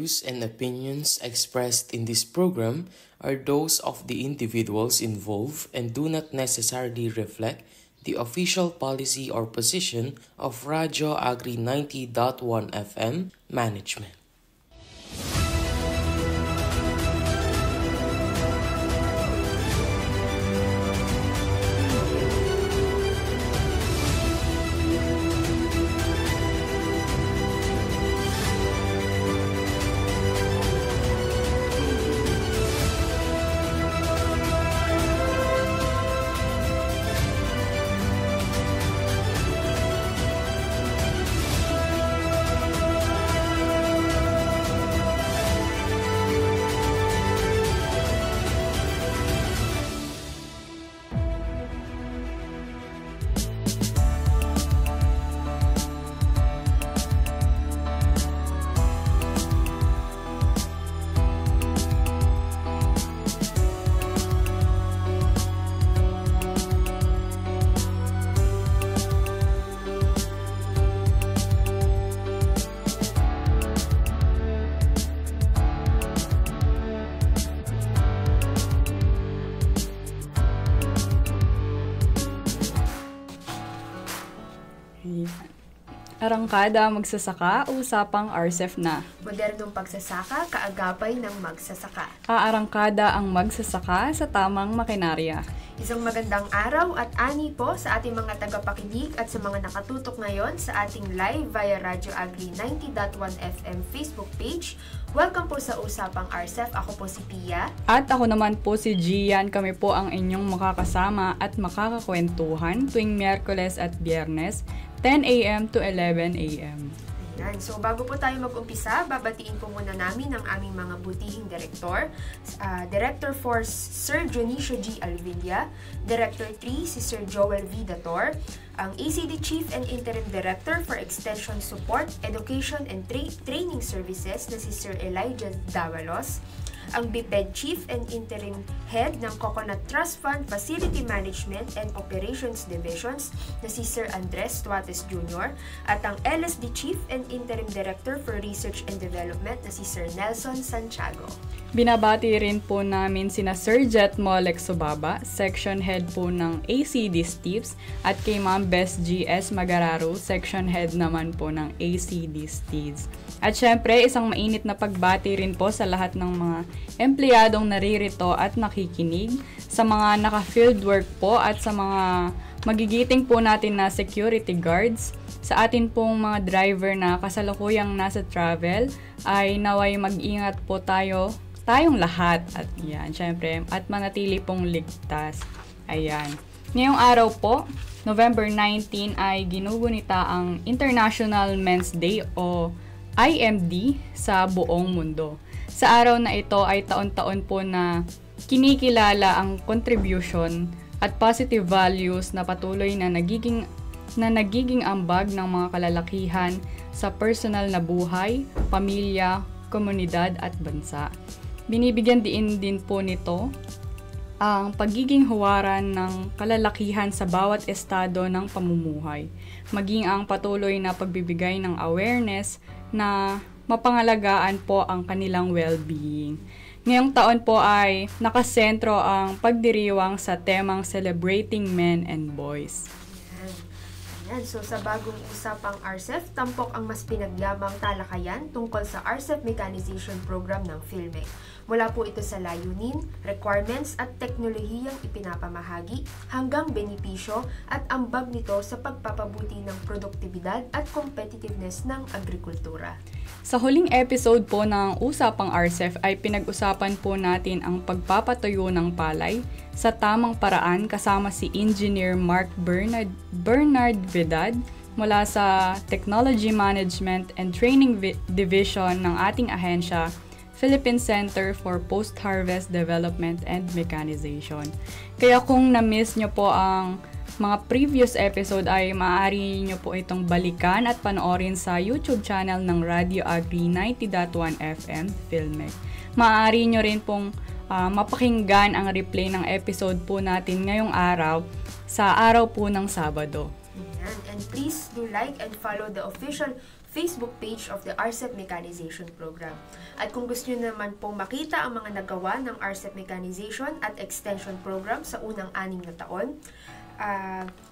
views and opinions expressed in this program are those of the individuals involved and do not necessarily reflect the official policy or position of Radyo Agri 90.1 FM management. Arangkada magsasaka, usapang RCEF na. Modernong pagsasaka, kaagapay ng magsasaka. Aarangkada ang magsasaka sa tamang makinarya. Isang magandang araw at ani po sa ating mga tagapakinig at sa mga nakatutok ngayon sa ating live via Radyo Agri 90.1 FM Facebook page. Welcome po sa Usapang RCEF. Ako po si Pia. At ako naman po si Gian. Kami po ang inyong makakasama at makakakwentuhan tuwing Miyerkules at Biyernes, 10 a.m. to 11 a.m. Ayan. So, bago po tayo mag-umpisa, babatiin po muna namin ang aming mga butihing direktor. Director 4, Sir Dionisio G. Alvilla. Director 3, si Sir Joel V. Dator. Ang ACD Chief and Interim Director for Extension Support, Education and Training Services na si Sir Elijah Davalos. Ang BPED Chief and Interim Head ng Coconut Trust Fund Facility Management and Operations Divisions na si Sir Andres Tuates Jr. at ang LSD Chief and Interim Director for Research and Development na si Sir Nelson Santiago. Binabati rin po namin sina Sir Jet Molek Subaba, Section Head po ng ACD Steeps, at kay Ma'am Bess G.S. Magararo, Section Head naman po ng ACD Steeds. At syempre, isang mainit na pagbati rin po sa lahat ng mga empleyadong naririto at nakikinig, sa mga naka-field work po at sa mga magigiting po natin na security guards, sa atin pong mga driver na kasalukuyang nasa travel, ay naway mag-ingat po tayong lahat. At yan, syempre, at manatili pong ligtas. Ayan. Ngayong araw po, November 19 ay ginugunita ang International Men's Day o IMD sa buong mundo. Sa araw na ito ay taon-taon po na kinikilala ang contribution at positive values na patuloy na nagiging ambag ng mga kalalakihan sa personal na buhay, pamilya, komunidad at bansa. Binibigyan din po nito ang pagiging huwaran ng kalalakihan sa bawat estado ng pamumuhay, maging ang patuloy na pagbibigay ng awareness na mapangalagaan po ang kanilang well-being. Ngayong taon po ay nakasentro ang pagdiriwang sa temang Celebrating Men and Boys. Ayan. So sa bagong usapang RCEF, tampok ang mas pinagyamang talakayan tungkol sa RCEF Mechanization Program ng PhilMec. Mula po ito sa layunin, requirements at teknolohiyang ipinapamahagi hanggang benepisyo at ambag nito sa pagpapabuti ng produktibidad at competitiveness ng agrikultura. Sa huling episode po ng Usapang RCEF ay pinag-usapan po natin ang pagpapatuyo ng palay sa tamang paraan kasama si Engineer Mark Bernard Vidad mula sa Technology Management and Training Division ng ating ahensya, Philippine Center for Post-Harvest Development and Mechanization. Kaya kung na-miss nyo po ang mga previous episode ay maaari nyo po itong balikan at panoorin sa YouTube channel ng Radio Agri 90.1 FM PhilMec. Maaari nyo rin pong mapakinggan ang replay ng episode po natin ngayong araw sa araw po ng Sabado. And please do like and follow the official Facebook page of the RCEP Mechanization Program. At kung gusto nyo naman pong makita ang mga nagawa ng RCEP Mechanization at Extension Program sa unang 6 na taon,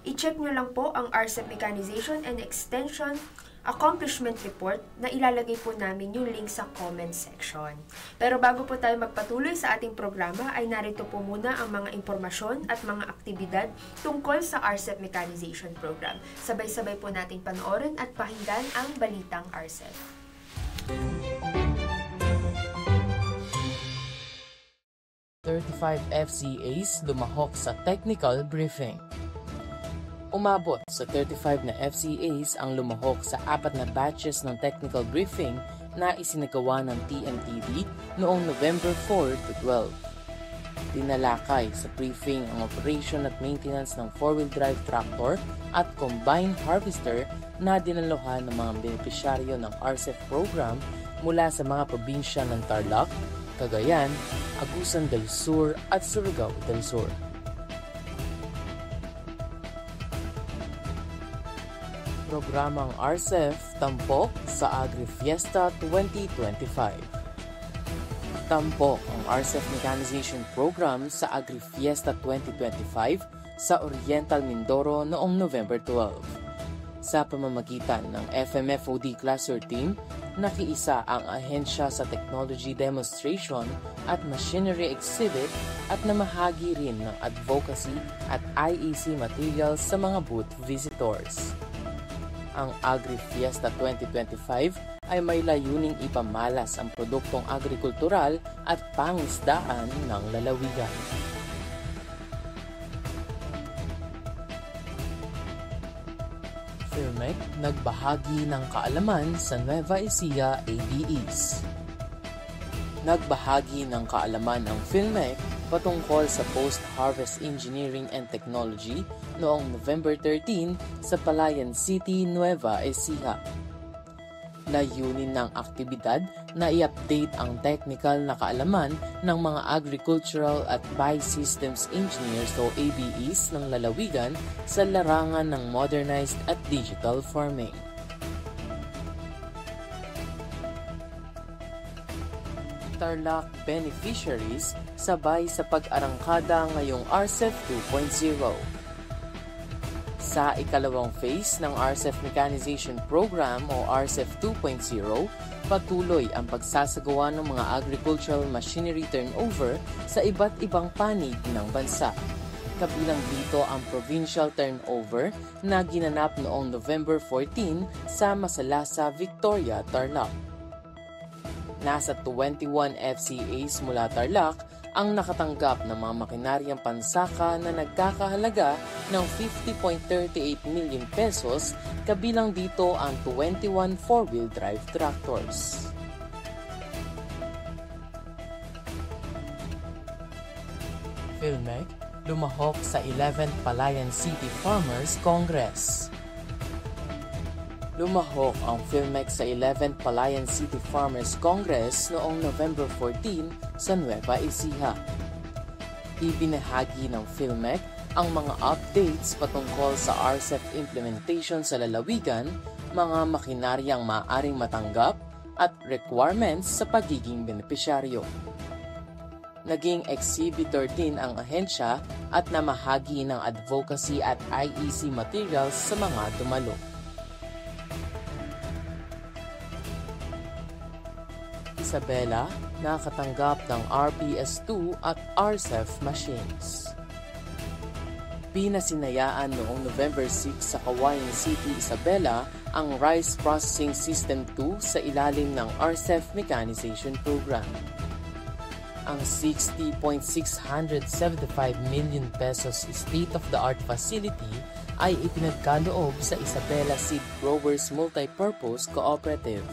i-check nyo lang po ang RCEP Mechanization and Extension Accomplishment Report na ilalagay po namin yung link sa comment section. Pero bago po tayo magpatuloy sa ating programa, ay narito po muna ang mga impormasyon at mga aktibidad tungkol sa RCEP Mechanization Program. Sabay-sabay po nating panoorin at pakinggan ang Balitang RCEP. FCAs lumahok sa technical briefing. Umabot sa 35 na FCAs ang lumahok sa 4 na batches ng technical briefing na isinagawa ng TMTD noong November 4 to 12. Tinalakay sa briefing ang operation at maintenance ng 4-wheel drive tractor at combine harvester na dinaluhan ng mga benepisyaryo ng RCEP program mula sa mga probinsya ng Tarlac, Cagayan, Agusan del Sur at Surigao del Sur. Programang RCEP tampok sa Agri-Fiesta 2025. Tampok ang RCEP Mechanization Program sa Agri-Fiesta 2025 sa Oriental Mindoro noong November 12. Sa pamamagitan ng FMFOD Cluster Team, nakiisa ang ahensya sa Technology Demonstration at Machinery Exhibit at namahagi rin ng advocacy at IEC materials sa mga booth visitors. Ang Agri-Fiesta 2025 ay may layuning ipamalas ang produktong agrikultural at pangisdaan ng lalawigan. Filmec nagbahagi ng kaalaman sa Nueva Ecija ABEs. Nagbahagi ng kaalaman ang Filmec patungkol sa Post-Harvest Engineering and Technology noong November 13 sa Palayan City, Nueva Ecija. Layunin ng aktibidad na i-update ang technical na kaalaman ng mga Agricultural at Biosystems Engineers o ABEs ng lalawigan sa larangan ng modernized at digital farming. Tarlac beneficiaries sabay sa pag-arangkada ngayong RCEP 2.0. Sa ikalawang phase ng RCEP Mechanization Program o RCEP 2.0, patuloy ang pagsasagawa ng mga agricultural machinery turnover sa iba't ibang panig ng bansa. Kabilang dito ang provincial turnover na ginanap noong November 14 sa Masalasa, Victoria, Tarlac. Nasa 21 FCAs mula Tarlac ang nakatanggap ng mga makinaryang pansaka na nagkakahalaga ng 50.38 million pesos, kabilang dito ang 21 4-wheel drive tractors. Filmec lumahok sa 11th Palayan City Farmers Congress. Lumahok ang Filmec sa 11th Palayan City Farmers Congress noong November 14 sa Nueva Ecija. Ibinahagi ng Filmec ang mga updates patungkol sa RCEP implementation sa lalawigan, mga makinaryang maaaring matanggap, at requirements sa pagiging benepisyaryo. Naging exhibitor din ang ahensya at namahagi ng advocacy at IEC materials sa mga dumalo. Isabela, nakatanggap ng RPS-2 at RCEF machines. Pinasinayaan noong November 6 sa Cauayan City, Isabela ang Rice Processing System 2 sa ilalim ng RCEF Mechanization Program. Ang 60.675 million pesos state-of-the-art facility ay ipinagkaloob sa Isabela Seed Growers Multipurpose Cooperative.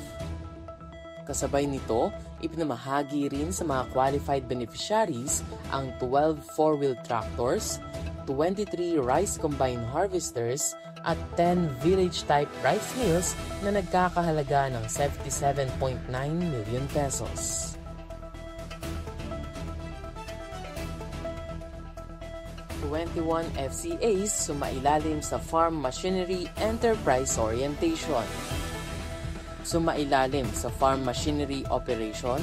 Kasabay nito, ipinamahagi rin sa mga qualified beneficiaries ang 12 4-wheel tractors, 23 rice combine harvesters, at 10 village-type rice mills na nagkakahalaga ng 77.9 million pesos. ₱21 FCAs sumailalim sa Farm Machinery Enterprise Orientation. sumailalim sa farm machinery operation,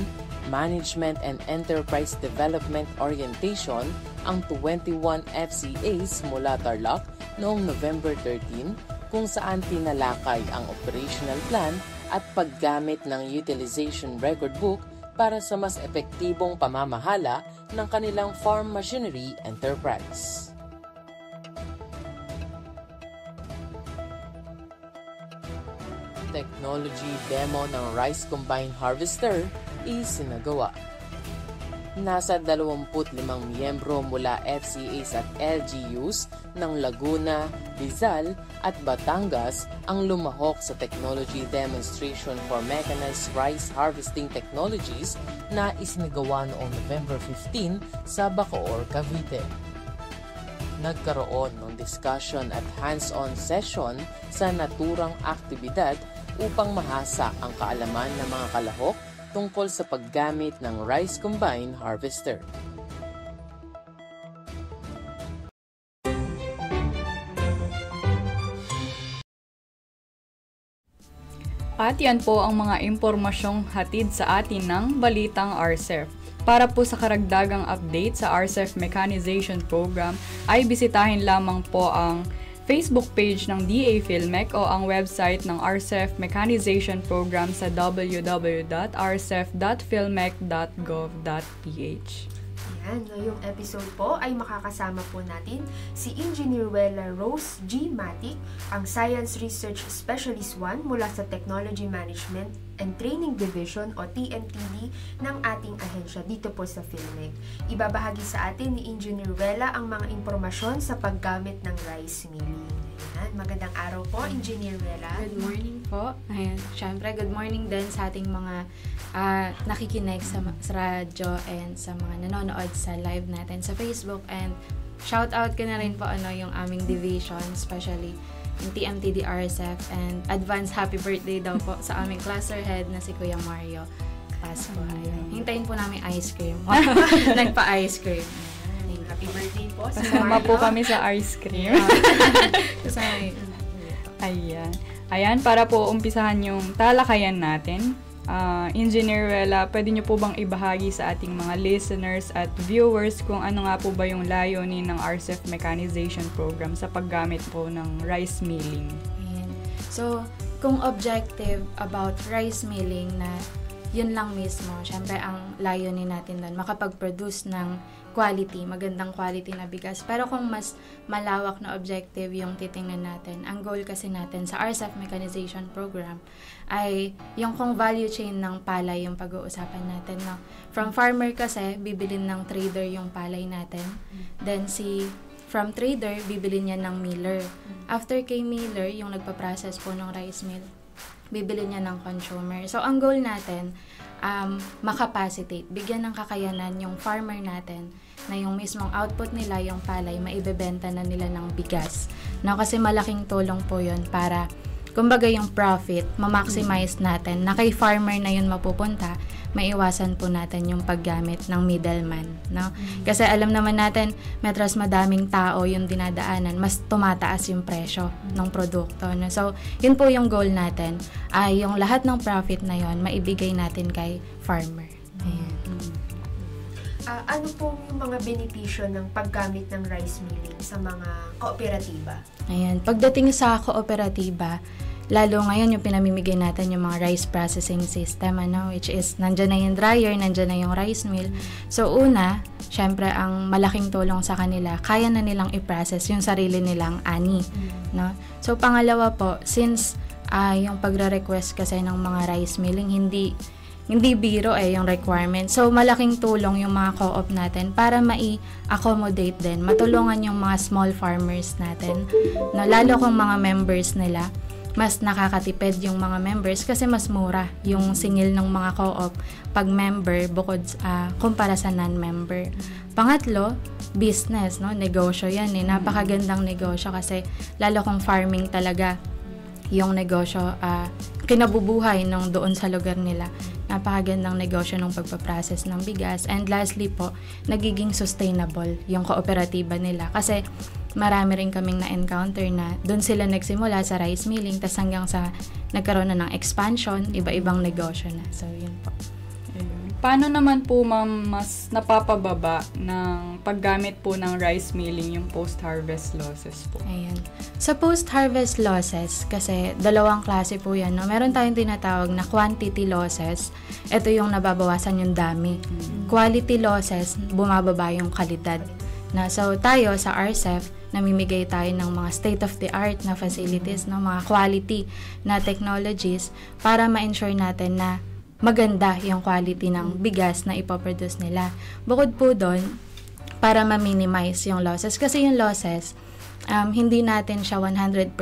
management and enterprise development orientation ang 21 FCAs mula Tarlac noong November 13, kung saan tinalakay ang operational plan at paggamit ng utilization record book para sa mas epektibong pamamahala ng kanilang farm machinery enterprise. Technology demo ng Rice Combine Harvester isinagawa. Nasa 25 miyembro mula FCAs at LGUs ng Laguna, Rizal at Batangas ang lumahok sa Technology Demonstration for Mechanized Rice Harvesting Technologies na isinagawa noong November 15 sa Bacoor, Cavite. Nagkaroon ng discussion at hands-on session sa naturang aktibidad upang mahasa ang kaalaman ng mga kalahok tungkol sa paggamit ng Rice Combine Harvester. At yan po ang mga impormasyong hatid sa atin ng Balitang RCEF. Para po sa karagdagang update sa RCEF Mechanization Program ay bisitahin lamang po ang Facebook page ng DA Philmec o ang website ng RCEF Mechanization Program sa www.rcef.philmec.gov.ph. Ayan, ngayong episode po ay makakasama po natin si Engineer Wella Rose G. Matic, ang Science Research Specialist 1 mula sa Technology Management and Training Division o TMTD ng ating ahensya dito po sa Philmec. Ibabahagi sa atin ni Engineer Wella ang mga impormasyon sa paggamit ng rice milling. Ayan, magandang araw po, Engineer Wella. Good morning po. Ayan, syempre, good morning din sa ating mga nakikinig sa radyo and sa mga nanonood sa live natin sa Facebook. And shout out ko na rin po yung aming division, especially yung TMTD RCEF, and advance happy birthday daw po sa aming cluster head na si Kuya Mario Pasco. Ayan. Hintayin po namin ice cream. Nagpa-ice cream. Happy birthday po. Kasama po kami sa ice cream. Ayan. Ayan, para po umpisahan yung talakayan natin. Engineer Wella, pwede niyo po bang ibahagi sa ating mga listeners at viewers kung ano nga po ba yung layunin ng RCEF Mechanization Program sa paggamit po ng rice milling? Ayan. So, kung objective about rice milling na yun lang mismo, syempre ang layunin natin doon, makapag-produce ng quality, magandang quality na bigas. Pero kung mas malawak na objective yung titingnan natin, ang goal kasi natin sa RCEF Mechanization Program ay yung kung value chain ng palay yung pag-uusapan natin. No? From farmer kasi, bibilin ng trader yung palay natin. Then from trader, bibilin niya ng miller. After kay miller, yung nagpa-process po ng rice mill, bibili niya ng consumer. So, ang goal natin, makapacitate, bigyan ng kakayanan yung farmer natin na yung mismong output nila, yung palay, maibebenta na nila ng bigas. No, kasi malaking tulong po yun para, kumbaga yung profit, ma-maximize natin na kay farmer na yun mapupunta, maiwasan po natin yung paggamit ng middleman. No? Kasi alam naman natin, metras madaming tao yung dinadaanan, mas tumataas yung presyo ng produkto. No? So, yun po yung goal natin, ay yung lahat ng profit na yun, maibigay natin kay farmer. Ayan. Ano po yung mga benepisyo ng paggamit ng rice milling sa mga kooperatiba? Ayan. Pagdating sa kooperatiba, lalo ngayon yung pinamimigay natin yung mga rice processing system, which is nandyan na yung dryer, nandyan na yung rice mill. So una, syempre ang malaking tulong sa kanila, kaya na nilang i-process yung sarili nilang ani. No? So pangalawa po, since yung pagre-request kasi ng mga rice milling, hindi biro yung requirement. So, malaking tulong yung mga co-op natin para mai-accommodate din, matulungan yung mga small farmers natin. No, lalo kung mga members nila, mas nakakatipid yung mga members kasi mas mura yung singil ng mga co-op pag member bukod kumpara sa non-member. Pangatlo, business, no? Negosyo yan napakagandang negosyo kasi lalo kung farming talaga yung negosyo, kinabubuhay ng doon sa lugar nila. Napakagandang negosyo ng pagpaprocess ng bigas. And lastly po, nagiging sustainable yung kooperatiba nila. Kasi marami rin kaming na-encounter na doon sila nagsimula sa rice milling, tas hanggang sa nagkaroon na ng expansion, iba-ibang negosyo na. So, yun po. Paano naman po, ma'am, mas napapababa ng paggamit po ng rice milling yung post-harvest losses po? Ayan. Sa post-harvest losses, kasi dalawang klase po yan, no? Meron tayong tinatawag na quantity losses. Ito yung nababawasan yung dami. Quality losses, bumababa yung kalidad. So, tayo sa RCEP, namimigay tayo ng mga state-of-the-art na facilities, no? Mga quality na technologies para ma-ensure natin na maganda yung quality ng bigas na ipoproduce nila. Bukod po doon, para ma-minimize yung losses. Kasi yung losses, hindi natin siya 100%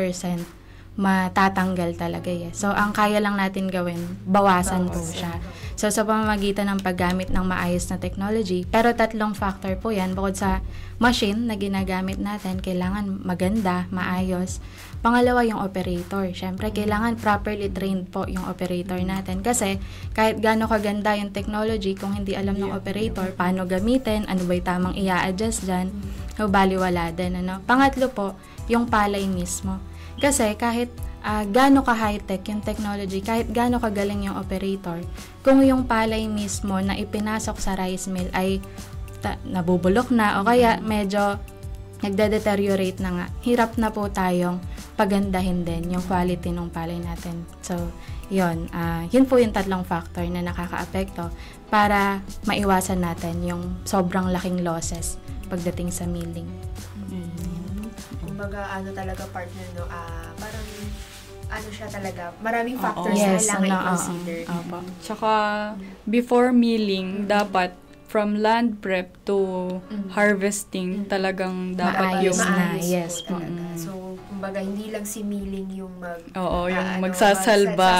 matatanggal talaga eh. So, ang kaya lang natin gawin, bawasan po siya. So, sa pamamagitan ng paggamit ng maayos na technology, pero 3 factor po yan. Bukod sa machine na ginagamit natin, kailangan maganda, maayos. Pangalawa, yung operator. Siyempre, kailangan properly trained po yung operator natin. Kasi, kahit gaano kaganda yung technology, kung hindi alam ng operator, paano gamitin, ano ba'y tamang i-adjust dyan, baliwala din. Pangatlo po, yung palay mismo. Kasi kahit gaano ka high-tech yung technology, kahit gaano kagaling yung operator, kung yung palay mismo na ipinasok sa rice mill ay nabubulok na o kaya medyo nagde-deteriorate na nga, hirap na po tayong pagandahin din yung quality ng palay natin. So, yun po yung 3 factor na nakaka-apekto para maiwasan natin yung sobrang laking losses pagdating sa milling. Kumbaga, talaga partner, no? Parang, siya talaga, maraming factors Yes, na kailangan i-consider. Tsaka, before milling, dapat from land prep to harvesting, talagang dapat yung maayos na. Yes, po talaga. So, kumbaga, hindi lang si milling yung magsasalba.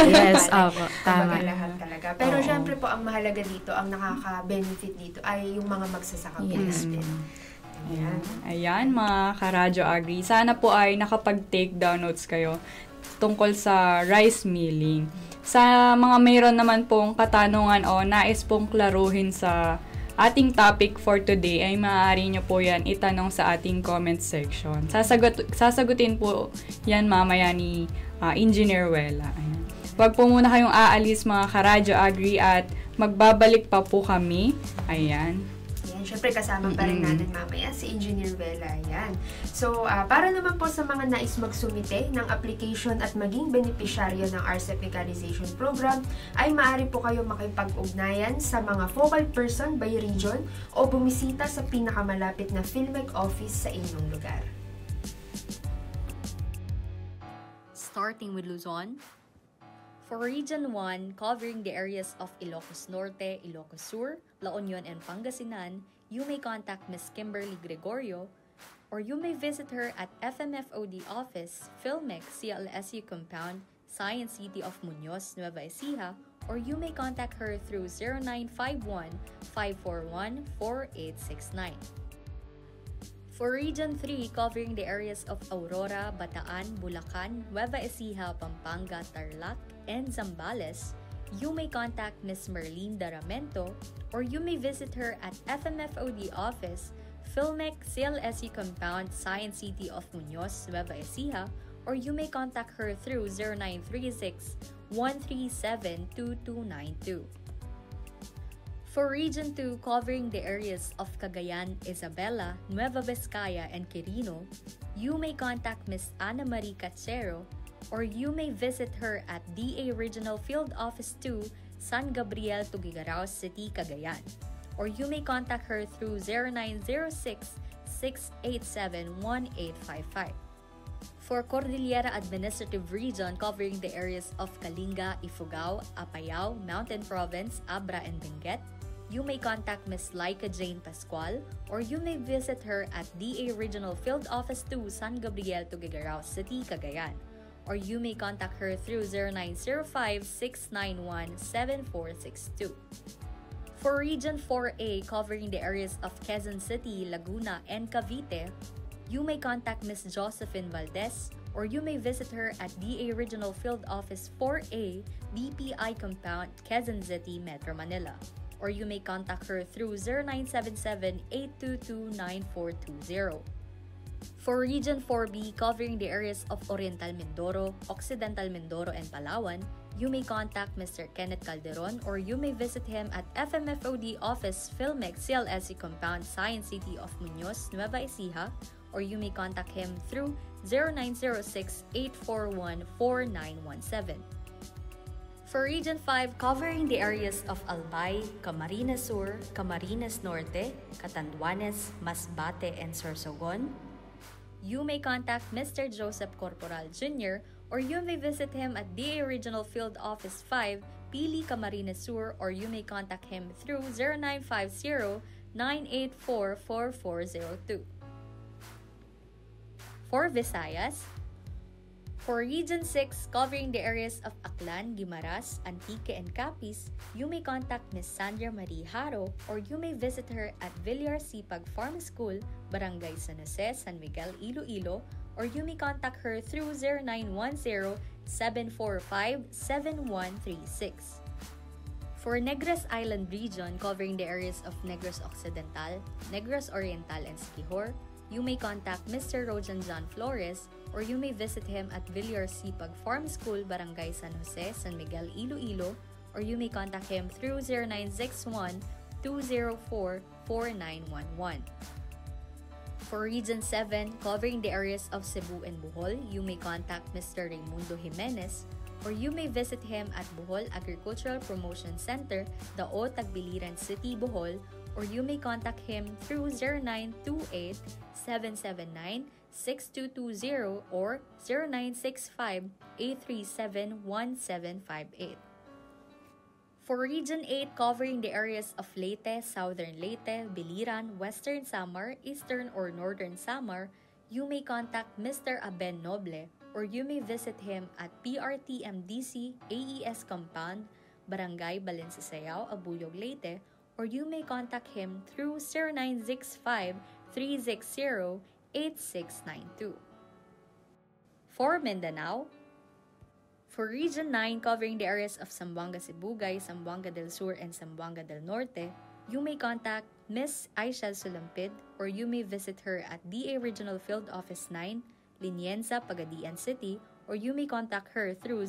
Yes, opo. Tama. Lahat talaga. Pero syempre po, ang mahalaga dito, ang nakaka-benefit dito ay yung mga magsasaka po din. Ayan, mga ka-Radyo Agri. Sana po ay nakapag-take down notes kayo tungkol sa rice milling. Sa mga mayroon naman pong katanungan o nais pong klaruhin sa ating topic for today, ay maaari nyo po yan itanong sa ating comment section. Sasagutin po yan mamaya ni Engineer Wela. Ayan. Huwag po muna kayong aalis, mga ka-Radyo Agri, at magbabalik pa po kami. Ayan. Siyempre, kasama pa rin natin mamaya si Engineer Wela. Yan. So, para naman po sa mga nais magsumite ng application at maging beneficiaryo ng RCEP Mechanization Program, ay maaari po kayo makipag-ugnayan sa mga focal person by region o bumisita sa pinakamalapit na PhilMech office sa inyong lugar. Starting with Luzon, for Region 1, covering the areas of Ilocos Norte, Ilocos Sur, La Union, and Pangasinan, you may contact Ms. Kimberly Gregorio, or you may visit her at FMFOD office, PhilMech, CLSU Compound, Science City of Muñoz, Nueva Ecija, or you may contact her through 0951-541-4869. For Region 3, covering the areas of Aurora, Bataan, Bulacan, Nueva Ecija, Pampanga, Tarlac, and Zambales, you may contact Ms. Merlene Daramento, or you may visit her at FMFOD office, PhilMech, CLSU Compound, Science City of Muñoz, Nueva Ecija, or you may contact her through 0936-137-2292. For Region 2, covering the areas of Cagayan, Isabela, Nueva Vizcaya, and Quirino, you may contact Ms. Ana Marie Cachero, or you may visit her at DA Regional Field Office 2, San Gabriel, Tugigaraos City, Cagayan, or you may contact her through 0906-687-1855. For Cordillera Administrative Region, covering the areas of Kalinga, Ifugao, Apayao, Mountain Province, Abra, and Benguet, you may contact Ms. Laika Jane Pascual, or you may visit her at DA Regional Field Office 2, San Gabriel, Tugigaraos City, Cagayan, or you may contact her through 0905-691-7462. For Region 4A, covering the areas of Quezon City, Laguna, and Cavite, you may contact Ms. Josephine Valdez, or you may visit her at DA Regional Field Office 4A, DPI Compound, Quezon City, Metro Manila, or you may contact her through 0977-822-9420. For Region 4B, covering the areas of Oriental Mindoro, Occidental Mindoro, and Palawan, you may contact Mr. Kenneth Calderon or you may visit him at FMFOD Office Philmec CLSC Compound, Science City of Muñoz, Nueva Ecija, or you may contact him through 0906-841-4917. For Region 5, covering the areas of Albay, Camarines Sur, Camarines Norte, Catanduanes, Masbate, and Sorsogon, you may contact Mr. Joseph Corporal Jr. or you may visit him at DA Regional Field Office 5, Pili, Camarines Sur, or you may contact him through 0950-984-4402. For Visayas, for Region 6, covering the areas of Aklan, Guimaras, Antique, and Capiz, you may contact Ms. Sandra Marie Haro or you may visit her at Villar Sipag Farm School, Barangay San Jose, San Miguel, Iloilo, or you may contact her through 0910-745-7136. For Negros Island Region, covering the areas of Negros Occidental, Negros Oriental, and Siquijor, you may contact Mr. Rojan John Flores or you may visit him at Villar Sipag Farm School, Barangay San Jose, San Miguel, Iloilo, or you may contact him through 0961-204-4911. For Region 7, covering the areas of Cebu and Bohol, you may contact Mr. Raimundo Jimenez or you may visit him at Bohol Agricultural Promotion Center, Dao, Tagbiliran City, Bohol, or you may contact him through 0928-779-6220 or 0965-837-1758. For Region 8, covering the areas of Leyte, Southern Leyte, Biliran, Western Samar, Eastern or Northern Samar, you may contact Mr. Aben Noble or you may visit him at PRTMDC AES Compound, Barangay Balencisayaw, Abuyog, Leyte, or you may contact him through 0965-360-8692. For Mindanao, for Region 9, covering the areas of Zamboanga Sibugay, Zamboanga del Sur, and Zamboanga del Norte, you may contact Ms. Aisha Sulampid or you may visit her at DA Regional Field Office 9, Linienza, Pagadian City, or you may contact her through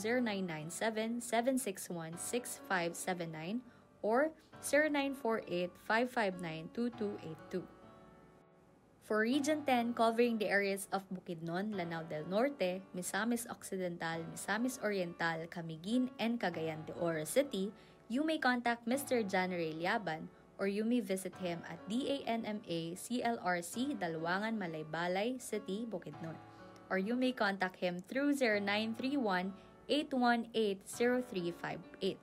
0997-761-6579 or 0948-559-2282. For Region 10, covering the areas of Bukidnon, Lanao del Norte, Misamis Occidental, Misamis Oriental, Camiguin, and Cagayan de Oro City, you may contact Mr. John Ray Liaban or you may visit him at DANMA CLRC, Dalwangan, Malaybalay City, Bukidnon, or you may contact him through 0931-818-0358.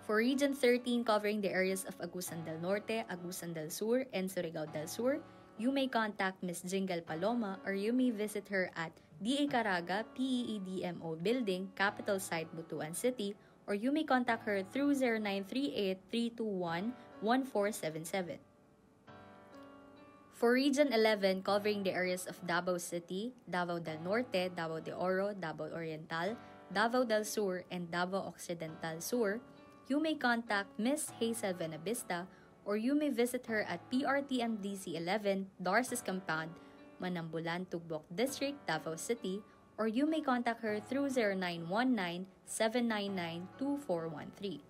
For Region 13, covering the areas of Agusan del Norte, Agusan del Sur, and Surigao del Sur, you may contact Ms. Jingle Paloma or you may visit her at DA Caraga PEEDMO Building, Capital Site, Butuan City, or you may contact her through 0938-321-1477. For Region 11, covering the areas of Davao City, Davao del Norte, Davao de Oro, Davao Oriental, Davao del Sur, and Davao Occidental Sur, you may contact Ms. Hazel Venabista or you may visit her at PRTMDC 11, Darcis Compound, Manambulan, Tugbok District, Davao City, or you may contact her through 0919-799-2413.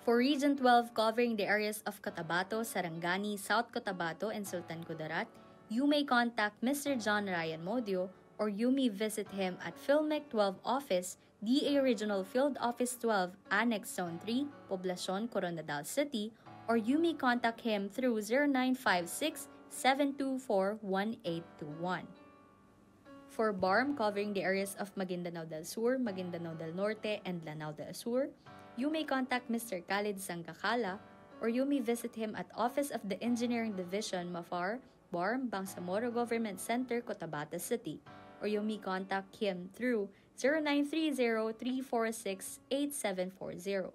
For Region 12, covering the areas of Cotabato, Sarangani, South Cotabato, and Sultan Kudarat, you may contact Mr. John Ryan Modio or you may visit him at Philmec 12 Office, DA Regional Field Office 12, Annex Zone 3, Poblacion, Coronadal City, or you may contact him through 0956-724-1821. For BARM, covering the areas of Maguindanao del Sur, Maguindanao del Norte, and Lanao del Sur, you may contact Mr. Khalid Sangkakala or you may visit him at Office of the Engineering Division, Mafar, BARM, Bangsamoro Government Center, Cotabato City, or you may contact him through 0930-346-8740.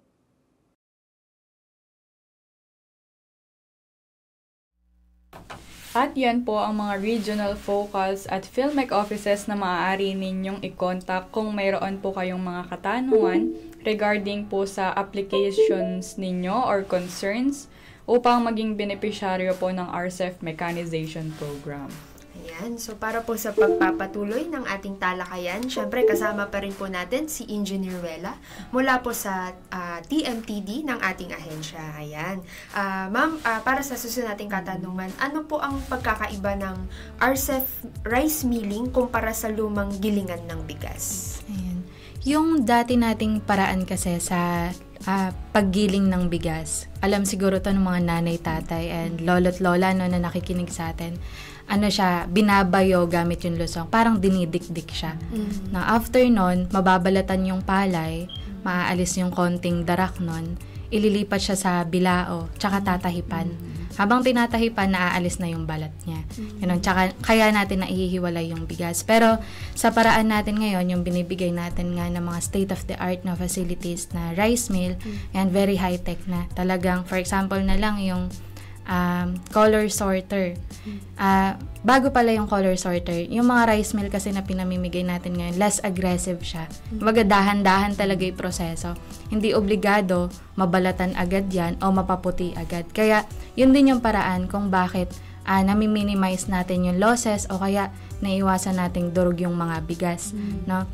At yan po ang mga regional focals at Philmec offices na maaari ninyong i-contact kung mayroon po kayong mga katanungan regarding po sa applications ninyo or concerns upang maging beneficiaryo po ng RCEF Mechanization Program. Ayan. So, para po sa pagpapatuloy ng ating talakayan, syempre kasama pa rin po natin si Engineer Wela mula po sa TMTD ng ating ahensya. Ayan. Ma'am, para sa susunod nating katanungan, ano po ang pagkakaiba ng RCEP rice milling kumpara sa lumang gilingan ng bigas? Ayan. Yung dati nating paraan kasi sa paggiling ng bigas, alam siguro to ng mga nanay, tatay, and lolo't lola no, na nakikinig sa atin. Ano siya, binabayo gamit yung lusong. Parang dinidikdik siya. Na after nun, mababalatan yung palay, maaalis yung konting darak nun, ililipat siya sa bilao, tsaka tatahipan. Habang tinatahipan, naaalis na yung balat niya. Ganun, tsaka kaya natin na ihihiwalay yung bigas. Pero sa paraan natin ngayon, yung binibigay natin nga ng mga state-of-the-art na facilities na rice mill, and very high-tech na. Talagang, for example na lang, yung color sorter. Bago pala yung color sorter, yung mga rice mill kasi na pinamimigay natin ngayon, less aggressive siya. Kumbaga dahan-dahan talaga yung proseso. Hindi obligado mabalatan agad yan o mapaputi agad. Kaya yun din yung paraan kung bakit nami-minimize natin yung losses o kaya naiwasan nating durog yung mga bigas. No?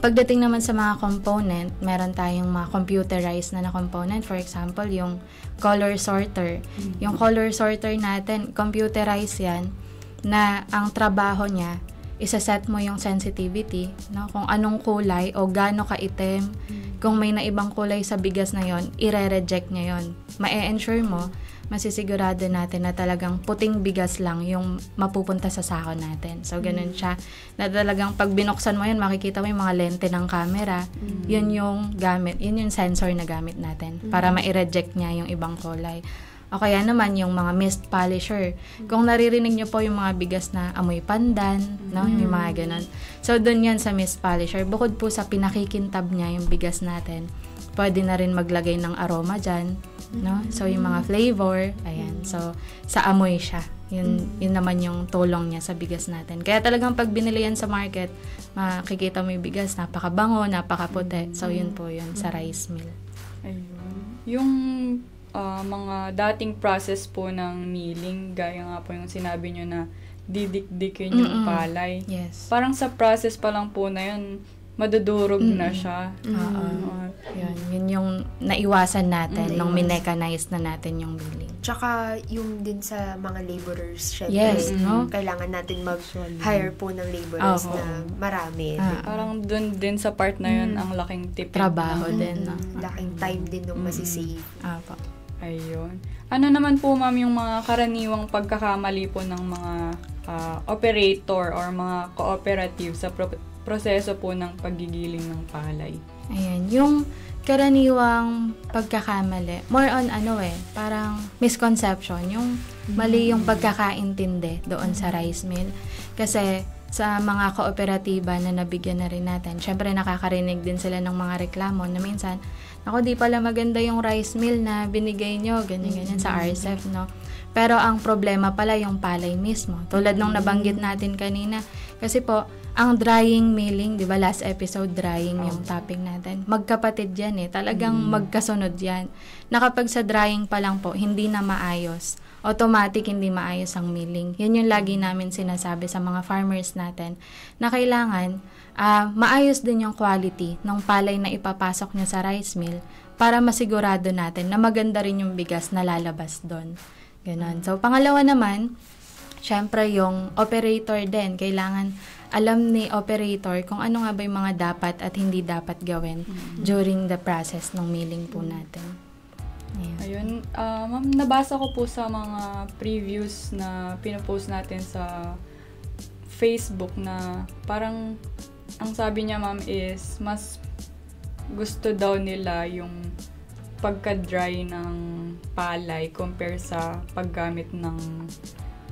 Pagdating naman sa mga component, meron tayong mga computerized na component. For example, yung color sorter. Yung color sorter natin, computerized yan, na ang trabaho niya, isa-set mo yung sensitivity, no? Kung anong kulay o gaano kaitim. Kung may naibang kulay sa bigas na yon, ire-reject niya yon. Ma-ensure mo, masisigurado natin na talagang puting bigas lang yung mapupunta sa sako natin. So, ganun siya. Na talagang pag binuksan mo yun, makikita mo yung mga lente ng camera. Yun yung gamit. Yun yung sensor na gamit natin para ma-reject niya yung ibang kulay. O kaya naman yung mga mist polisher. Kung naririnig nyo po yung mga bigas na amoy pandan, no? Yung mga ganun. So, dun yan sa mist polisher. Bukod po sa pinakikintab niya yung bigas natin, pwede na rin maglagay ng aroma dyan. No? So, yung mga flavor, ayan. So, sa amoy siya. Yun naman yung tulong niya sa bigas natin. Kaya talagang pag binili yan sa market, makikita mo yung bigas, napakabango, napakaputi. So, yun po yun sa rice mill. Ayun. Yung mga dating process po ng milling, gaya nga po yung sinabi nyo na didikdikin yung palay. Yes. Parang sa process pa lang po na yun, madudurog na siya. Yun yung naiwasan natin nung minecanize na natin yung milling. Tsaka yung din sa mga laborers, syempre, Yes, no? kailangan natin mag-hire po ng laborers na marami. Parang dun din sa part na yun, ang laking tipid. Trabaho din, no? Laking time din nung masisave. Apo. Ayun. Ano naman po, ma'am, yung mga karaniwang pagkakamali po ng mga operator or mga cooperative sa proseso po ng paggigiling ng palay? Ayan. Yung karaniwang pagkakamali, more on parang misconception, yung mali yung pagkakaintindi doon sa rice mill. Kasi sa mga kooperatiba na nabigyan na rin natin, syempre nakakarinig din sila ng mga reklamo na minsan, ako di pala maganda yung rice mill na binigay nyo, ganyan-ganyan sa RCEP, no? Pero ang problema pala yung palay mismo. Tulad nung nabanggit natin kanina. Kasi po, ang drying milling, di ba last episode, drying yung topic natin. Magkapatid yan Talagang magkasunod yan. Na kapag sa drying pa lang po, hindi na maayos. Automatic, hindi maayos ang milling. Yan yung lagi namin sinasabi sa mga farmers natin na kailangan maayos din yung quality ng palay na ipapasok nyo sa rice mill para masigurado natin na maganda rin yung bigas na lalabas doon. Ganon. So, pangalawa naman, syempre yung operator din. Kailangan alam ni operator kung ano nga ba yung mga dapat at hindi dapat gawin during the process ng milling po natin. Ayun. Ma'am, nabasa ko po sa mga previews na pinopost natin sa Facebook na parang ang sabi niya, ma'am, is mas gusto daw nila yung pagka-dry ng palay compare sa paggamit ng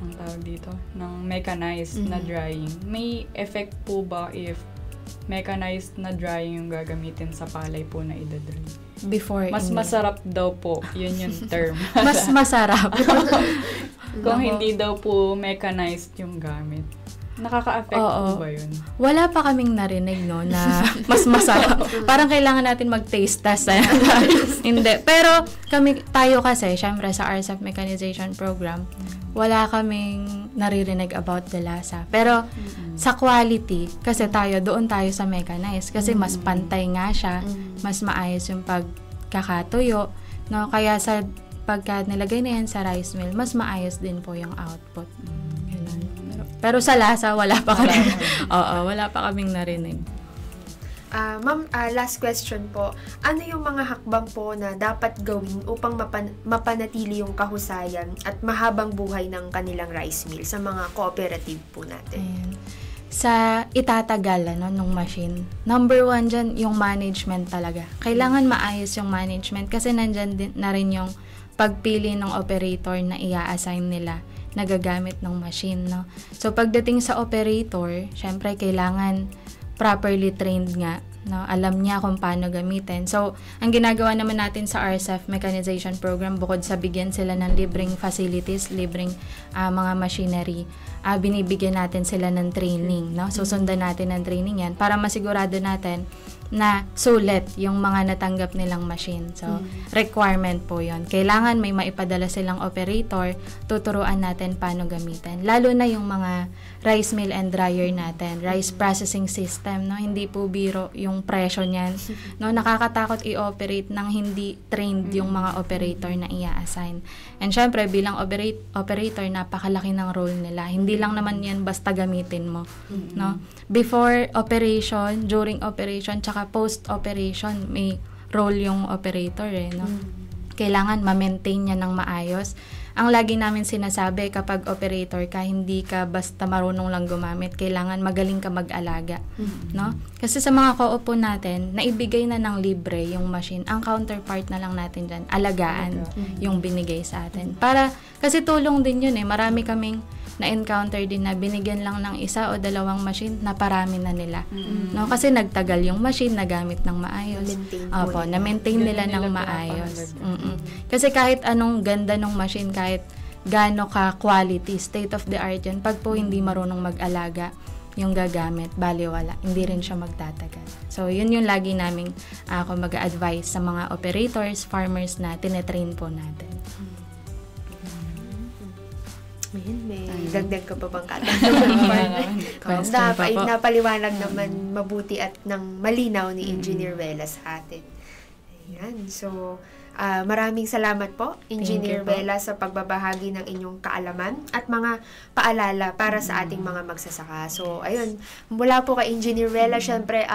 ang tawag dito, ng mechanized na drying. May effect po ba if mechanized na drying yung gagamitin sa palay po na idadry? Mas masarap daw po, yun yung term. Mas masarap. Kung hindi daw po mechanized yung gamit. Nakaka-affect Oo. po ba yun? Wala pa kaming narinig, no, na mas masarap. Parang kailangan natin mag-taste test. Hindi. Pero tayo kasi, syempre sa RCEF Mechanization Program, wala kaming naririnig about the lasa. Pero sa quality, kasi doon tayo sa mechanized. Kasi mas pantay nga siya, mas maayos yung pagkakatuyo. No? Kaya pagka nilagay na yan sa rice mill, mas maayos din po yung output. Pero sa lasa, wala pa kami. Oo, wala pa kaming narinig. Ma'am, last question po. Ano yung mga hakbang po na dapat gawin upang mapanatili yung kahusayan at mahabang buhay ng kanilang rice mill sa mga cooperative po natin? Ayan. Sa itatagal nung machine, number 1 dyan, yung management talaga. Kailangan maayos yung management kasi nandyan din na rin yung pagpili ng operator na i-assign nila na gagamit ng machine, no? So, pagdating sa operator, syempre, kailangan properly trained nga, no? Alam niya kung paano gamitin. So, ang ginagawa naman natin sa RCEF Mechanization Program, bukod sa bigyan sila ng libreng facilities, libreng mga machinery, binibigyan natin sila ng training, no? Susundan natin ng training yan para masigurado natin na sulit yung mga natanggap nilang machine. So, requirement po yon. Kailangan may maipadala silang operator, tuturuan natin paano gamitin. Lalo na yung mga rice mill and dryer natin, rice processing system, no? Hindi po biro yung presyo niyan. No? Nakakatakot i-operate nang hindi trained yung mga operator na i-assign. And syempre, bilang operator, napakalaki ng role nila. Hindi lang naman yan basta gamitin mo. No? Before operation, during operation, tsaka post-operation, may role yung operator no? Kailangan ma-maintain niya ng maayos. Ang lagi namin sinasabi, kapag operator ka, hindi ka basta marunong lang gumamit, kailangan magaling ka mag-alaga, no? Kasi sa mga co-op po natin, naibigay na ng libre yung machine. Ang counterpart na lang natin dyan, alagaan yung binigay sa atin. Kasi tulong din yun Marami kaming na-encounter din na binigyan lang ng 1 o 2 machine na parami na nila. No? Kasi nagtagal yung machine, nagamit ng maayos. Na-maintain nila ng maayos. Kasi kahit anong ganda ng machine, kahit gaano ka quality, state of the art yan, pag po hindi marunong mag-alaga yung gagamit, baliwala, hindi rin siya magtatagal. So, yun yung lagi naming ako mag-advise sa mga operators, farmers na tinetrain po natin. May dagdag ka pa bang katanungan? Napaliwanag naman mabuti at ng malinaw ni Engineer Vela sa atin. Ayan. So, maraming salamat po, Engineer Vela, sa pagbabahagi ng inyong kaalaman at mga paalala para sa ating mga magsasaka. So, ayun, mula po kay Engineer Vela, syempre,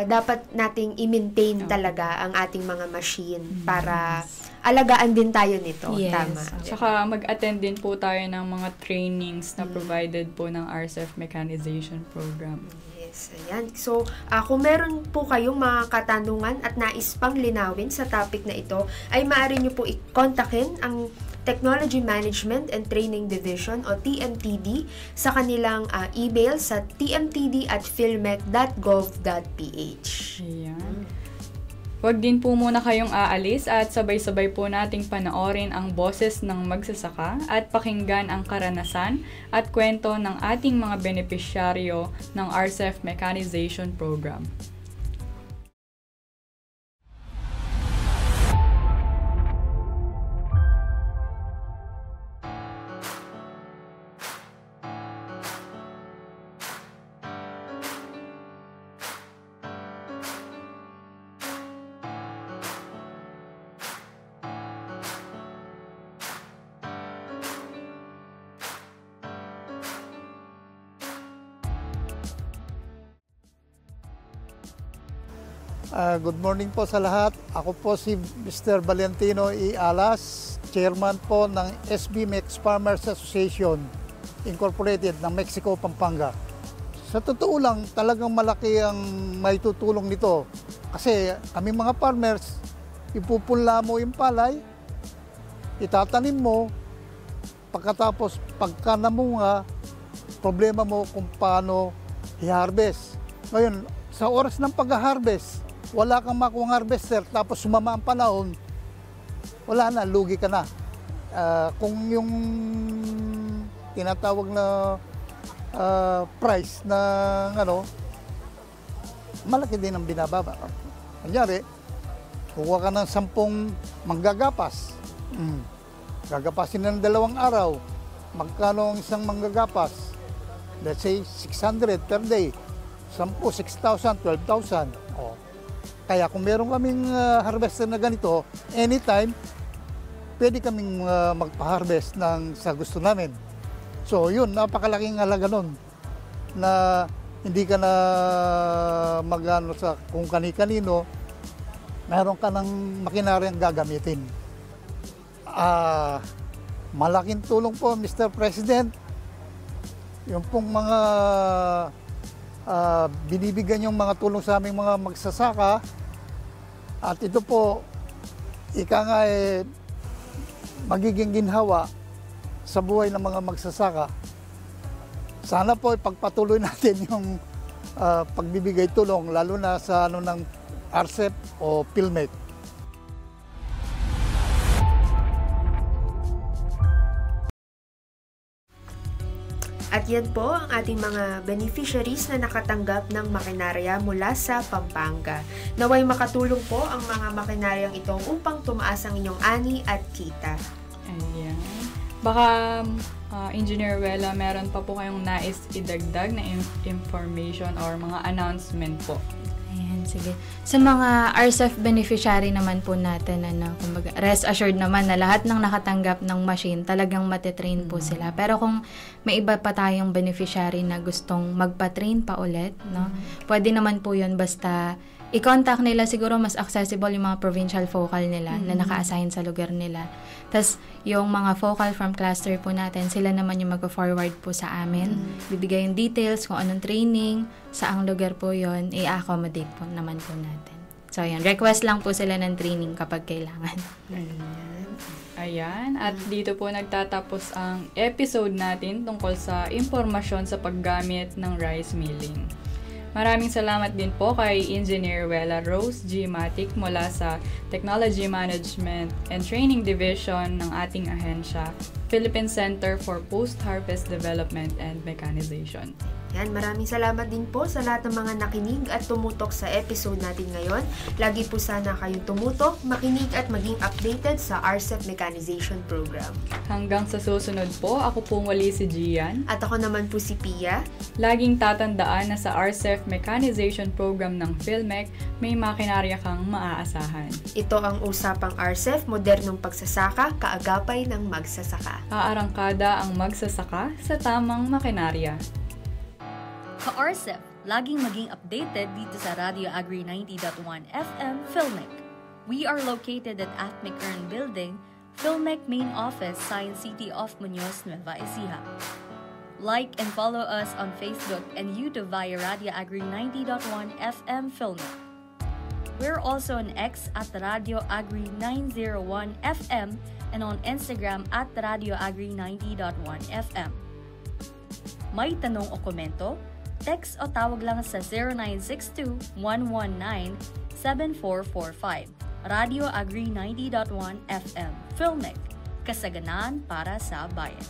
dapat nating i-maintain talaga ang ating mga machine para alagaan din tayo nito. Yes. Tama. Tsaka mag-attend din po tayo ng mga trainings na provided po ng RCEF Mechanization Program. Yes, ayan. So, kung meron po kayong mga katanungan at nais pang linawin sa topic na ito, ay maaari nyo po i-kontakin ang Technology Management and Training Division o TMTD sa kanilang email sa tmtd@philmec.gov.ph. Ayan. Huwag din po muna kayong aalis at sabay-sabay po nating panoorin ang boses ng magsasaka at pakinggan ang karanasan at kwento ng ating mga benepisyaryo ng RCEF Mechanization Program. Good morning po sa lahat. Ako po si Mr. Valentino E. Alas, Chairman po ng SB Mex Farmers Association Incorporated ng Mexico, Pampanga. Sa totoo lang, talagang malaki ang may tutulong nito. Kasi kami mga farmers, ipupunla mo yung palay, itatanim mo, pagkatapos pagka namunga, problema mo kung paano i-harvest. Ngayon, sa oras ng pag-harvest, wala kang makuha harvester, tapos sumama ang panahon, wala na, lugi ka na. Kung yung tinatawag na price ng malaki din ang binababa. Kunyari, kukuha ka ng 10 manggagapas. Gagapasin na ng 2 araw. Magkano ang isang manggagapas? Let's say 600 per day. 10, 6,000, 12,000. Kaya kung meron kaming harvester na ganito, anytime, pwede kaming magpa-harvest sa gusto namin. So yun, napakalaking halaga nun na hindi ka na magano sa kung kani-kanino, meron ka ng makinaryang gagamitin. Malaking tulong po, Mr. President, yung pong mga binibigyan yung mga tulong sa aming mga magsasaka, at ito po, magiging ginhawa sa buhay ng mga magsasaka. Sana po ipagpatuloy natin yung pagbibigay tulong, lalo na sa ng RCEP o PhilMec. At yan po ang ating mga beneficiaries na nakatanggap ng makinarya mula sa Pampanga. Naway makatulong po ang mga makinaryang ito upang tumaas ang inyong ani at kita. Ayan. Baka, Engineer Wela, meron pa po kayong nais idagdag na information or mga announcement po? Ayan, sige. Sa mga RCEF beneficiary naman po natin, kumbaga, rest assured naman na lahat ng nakatanggap ng machine, talagang matitrain po sila. Pero kung may iba pa tayong beneficiary na gustong magpa-train pa ulit, pwede naman po yun, basta i-contact nila, siguro mas accessible yung mga provincial focal nila na naka-assign sa lugar nila. Tapos, yung mga focal from cluster po natin, sila naman yung mag-forward po sa amin. Bibigay yung details kung anong training, saang lugar po yon, i-accommodate po naman po natin. So, yan. Request lang po sila ng training kapag kailangan. Ayan. At dito po nagtatapos ang episode natin tungkol sa impormasyon sa paggamit ng rice milling. Maraming salamat din po kay Engineer Wela Rose G. Matic mula sa Technology Management and Training Division ng ating ahensya, Philippine Center for Post-Harvest Development and Mechanization. Yan, maraming salamat din po sa lahat ng mga nakinig at tumutok sa episode natin ngayon. Lagi po sana kayong tumutok, makinig at maging updated sa RCEP Mechanization Program. Hanggang sa susunod po, ako pong wali si Gian. At ako naman po si Pia. Laging tatandaan na sa RCEP Mechanization Program ng PhilMec, may makinarya kang maaasahan. Ito ang usapang RCEF, modernong pagsasaka, kaagapay ng magsasaka. Aarangkada ang magsasaka sa tamang makinarya. Ka-RCEP, laging maging updated dito sa Radio Agri 90.1 FM PhilMec. We are located at AFMIC Earn Building, PhilMec Main Office, Science City of Muñoz, Nueva Ecija. Like and follow us on Facebook and YouTube via Radio Agri 90.1 FM PhilMec. We're also on X at Radio Agri 901 FM and on Instagram at Radio Agri 90.1 FM. May tanong o komento? Text o tawag lang sa 0962-119-7445. Radio Agri 90.1 FM PhilMec. Kasaganaan para sa bayan.